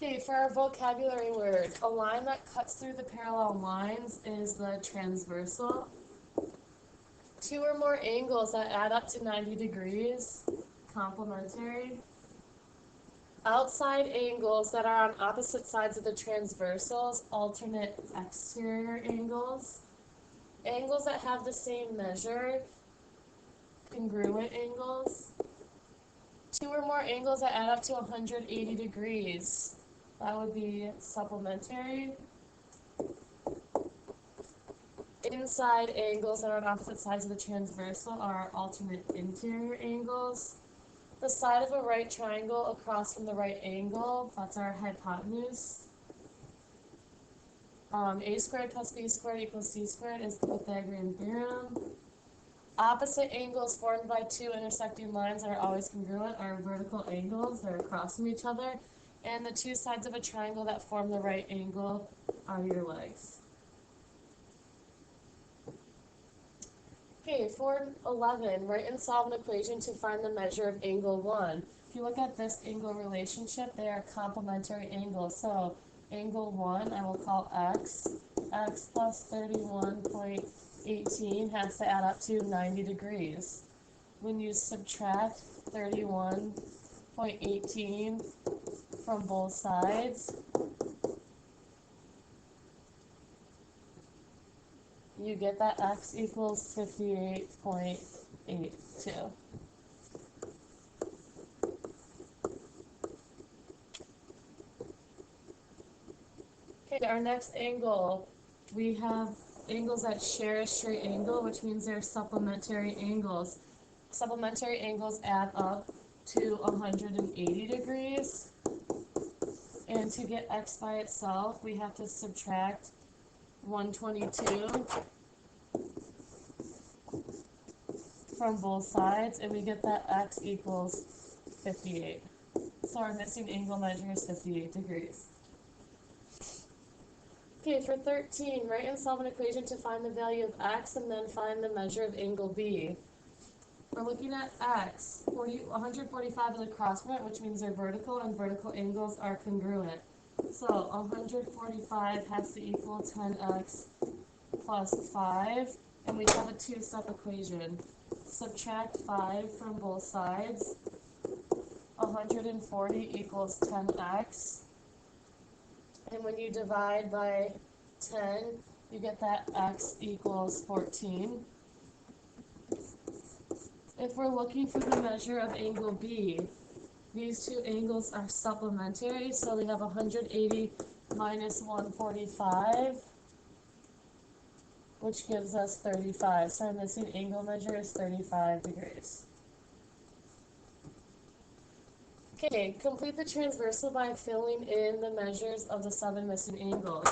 Okay, for our vocabulary word, a line that cuts through the parallel lines is the transversal. Two or more angles that add up to 90 degrees, complementary. Outside angles that are on opposite sides of the transversals, alternate exterior angles. Angles that have the same measure, congruent angles. Two or more angles that add up to 180 degrees. That would be supplementary. Inside angles that are on opposite sides of the transversal are alternate interior angles. The side of a right triangle across from the right angle, that's our hypotenuse. A squared plus b squared equals c squared is the Pythagorean Theorem. Opposite angles formed by two intersecting lines that are always congruent are vertical angles. They're across from each other. And the two sides of a triangle that form the right angle are your legs. Okay, for 11, write and solve an equation to find the measure of angle 1. If you look at this angle relationship, they are complementary angles. So angle 1 I will call x. X plus 31.18 has to add up to 90 degrees. When you subtract 31.18 from both sides, you get that x equals 58.82. Okay, our next angle, we have angles that share a straight angle, which means they're supplementary angles. Supplementary angles add up to 180 degrees. And to get x by itself, we have to subtract 122 from both sides, and we get that x equals 58. So our missing angle measure is 58 degrees. Okay, for 13, write and solve an equation to find the value of x and then find the measure of angle B. We're looking at x. 145 is a cross point, which means they're vertical, and vertical angles are congruent. So 145 has to equal 10x plus 5, and we have a two-step equation. Subtract 5 from both sides. 140 equals 10x. And when you divide by 10, you get that x equals 14. If we're looking for the measure of angle B, these two angles are supplementary, so we have 180 minus 145, which gives us 35. So our missing angle measure is 35 degrees. Okay, complete the transversal by filling in the measures of the 7 missing angles.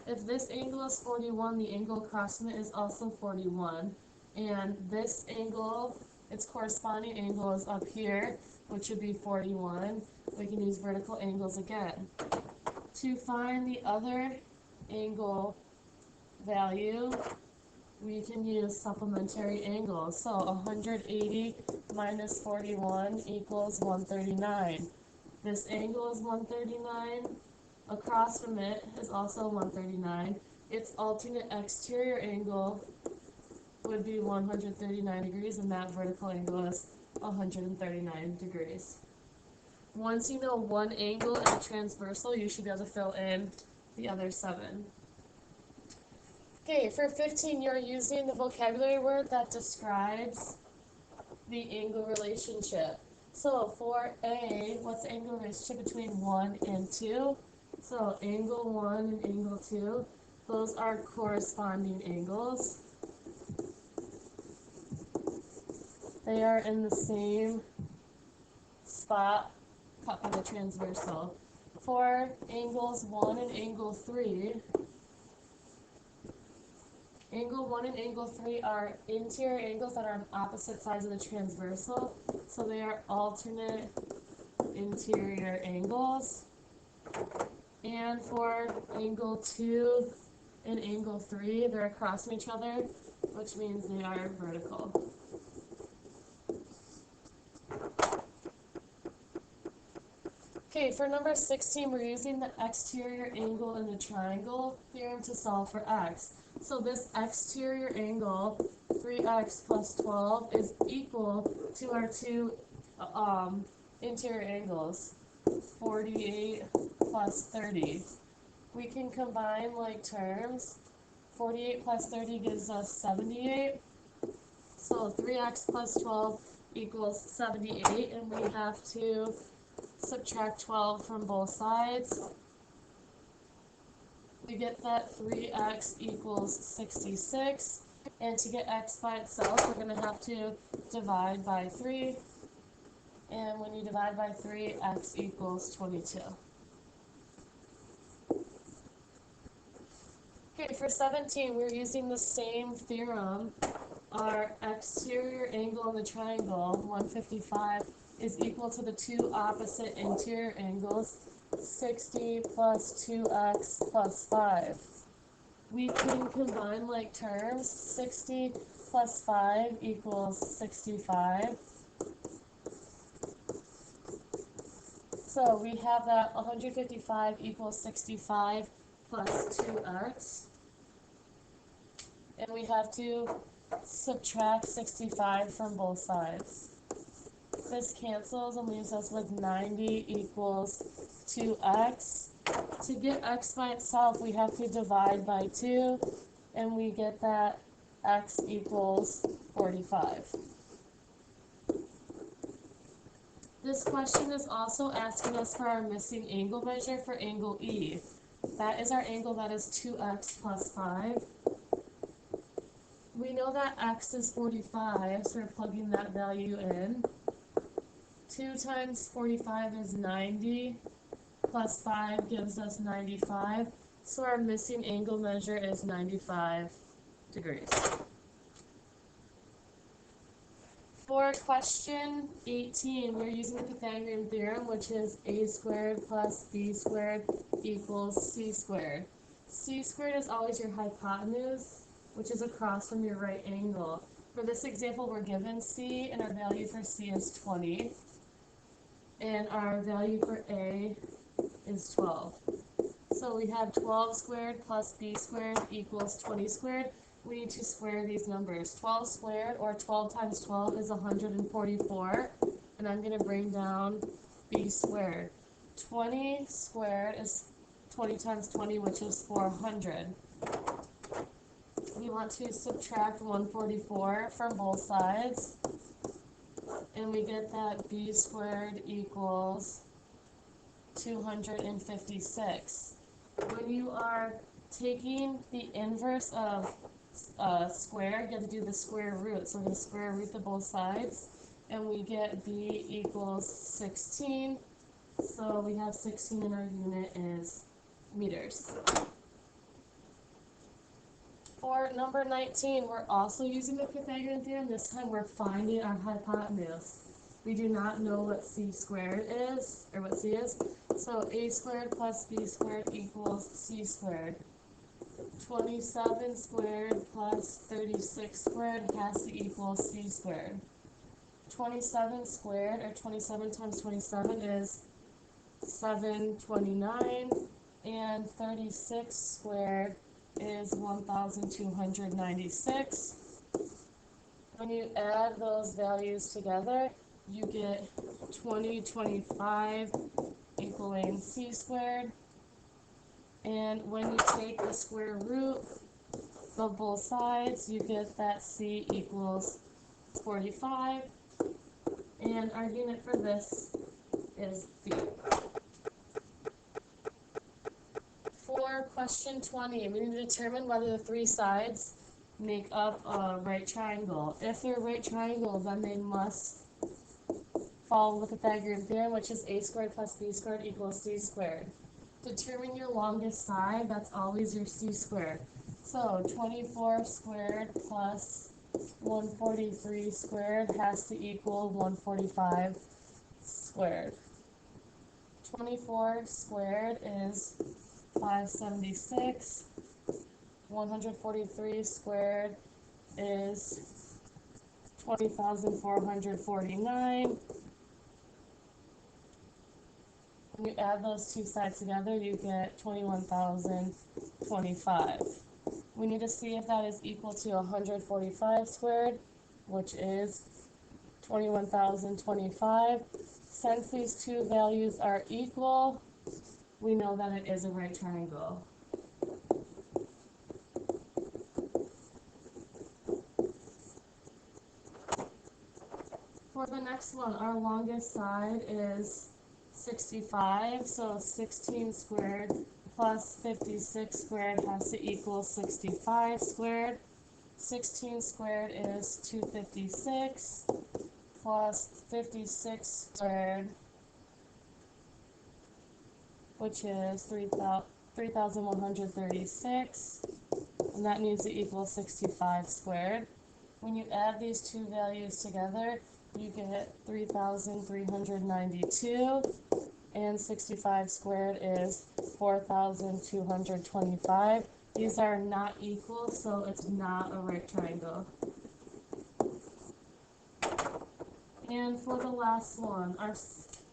If this angle is 41, the angle across from it is also 41. And this angle, its corresponding angle is up here, which would be 41. We can use vertical angles again. To find the other angle value, we can use supplementary angles. So 180 minus 41 equals 139. This angle is 139. Across from it is also 139. Its alternate exterior angle would be 139 degrees, and that vertical angle is 139 degrees. Once you know one angle in a transversal, you should be able to fill in the other 7. Okay, for 15, you're using the vocabulary word that describes the angle relationship. So for A, what's the angle relationship between 1 and 2? So angle 1 and angle 2, those are corresponding angles. They are in the same spot cut by the transversal. For angles 1 and angle 3, angle 1 and angle 3 are interior angles that are on opposite sides of the transversal, so they are alternate interior angles. And for angle 2 and angle 3, they're across from each other, which means they are vertical. Okay, for number 16, we're using the exterior angle in the triangle theorem to solve for x. So this exterior angle, 3x plus 12, is equal to our two interior angles, 48 plus 30. We can combine like terms. 48 plus 30 gives us 78. So 3x plus 12 equals 78, and we have to subtract 12 from both sides. We get that 3x equals 66, and to get x by itself, we're going to have to divide by 3, and when you divide by 3, x equals 22. Okay, for 17, we're using the same theorem. Our exterior angle in the triangle, 155, is equal to the two opposite interior angles, 60 plus 2x plus 5. We can combine like terms. 60 plus 5 equals 65. So we have that 155 equals 65 plus 2x. And we have to subtract 65 from both sides. This cancels and leaves us with 90 equals 2x. To get x by itself, we have to divide by 2, and we get that x equals 45. This question is also asking us for our missing angle measure for angle E. That is our angle that is 2x plus 5. We know that x is 45, so we're plugging that value in. 2 times 45 is 90, plus 5 gives us 95, so our missing angle measure is 95 degrees. For question 18, we're using the Pythagorean Theorem, which is a squared plus b squared equals c squared. C squared is always your hypotenuse, which is across from your right angle. For this example, we're given c, and our value for c is 20. And our value for a is 12. So we have 12 squared plus b squared equals 20 squared. We need to square these numbers. 12 squared, or 12 times 12, is 144. And I'm going to bring down b squared. 20 squared is 20 times 20, which is 400. We want to subtract 144 from both sides. And we get that b squared equals 256. When you are taking the inverse of square, you have to do the square root. So we're going to square root to both sides, and we get b equals 16. So we have 16, and our unit is meters. For number 19, we're also using the Pythagorean Theorem. This time we're finding our hypotenuse. We do not know what c squared is, or what c is. So a squared plus b squared equals c squared. 27 squared plus 36 squared has to equal c squared. 27 squared, or 27 times 27, is 729, and 36 squared is 1,296. When you add those values together, you get 2025 equaling c squared. And when you take the square root of both sides, you get that c equals 45. And our unit for this is feet. For question 20, we need to determine whether the three sides make up a right triangle. If they're right triangles, then they must follow the Pythagorean Theorem, which is a squared plus b squared equals c squared. Determine your longest side, that's always your c squared. So 24 squared plus 143 squared has to equal 145 squared. 24 squared is 576. 143 squared is 20,449. When you add those two sides together, you get 21,025. We need to see if that is equal to 145 squared, which is 21,025. Since these two values are equal, we know that it is a right triangle. For the next one, our longest side is 65, so 16 squared plus 56 squared has to equal 65 squared. 16 squared is 256 plus 56 squared, which is 3,136, and that needs to equal 65 squared. When you add these two values together, you get 3,392, and 65 squared is 4,225. These are not equal, so it's not a right triangle. And for the last one, our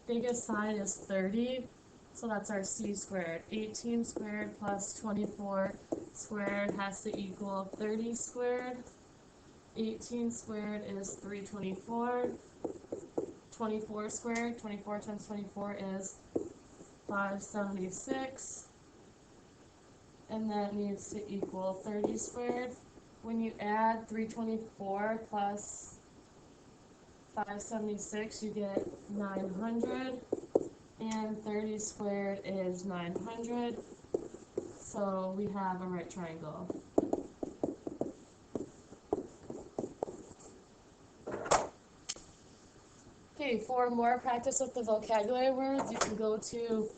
biggest side is 30, so that's our c squared. 18 squared plus 24 squared has to equal 30 squared. 18 squared is 324. 24 squared, 24 times 24 is 576. And that needs to equal 30 squared. When you add 324 plus 576, you get 900. And 30 squared is 900. So we have a right triangle. Okay, for more practice with the vocabulary words, you can go to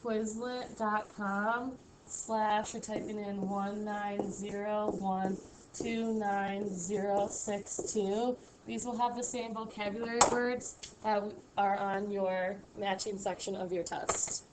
quizlet.com/ or typing in 190129062. These will have the same vocabulary words that are on your matching section of your test.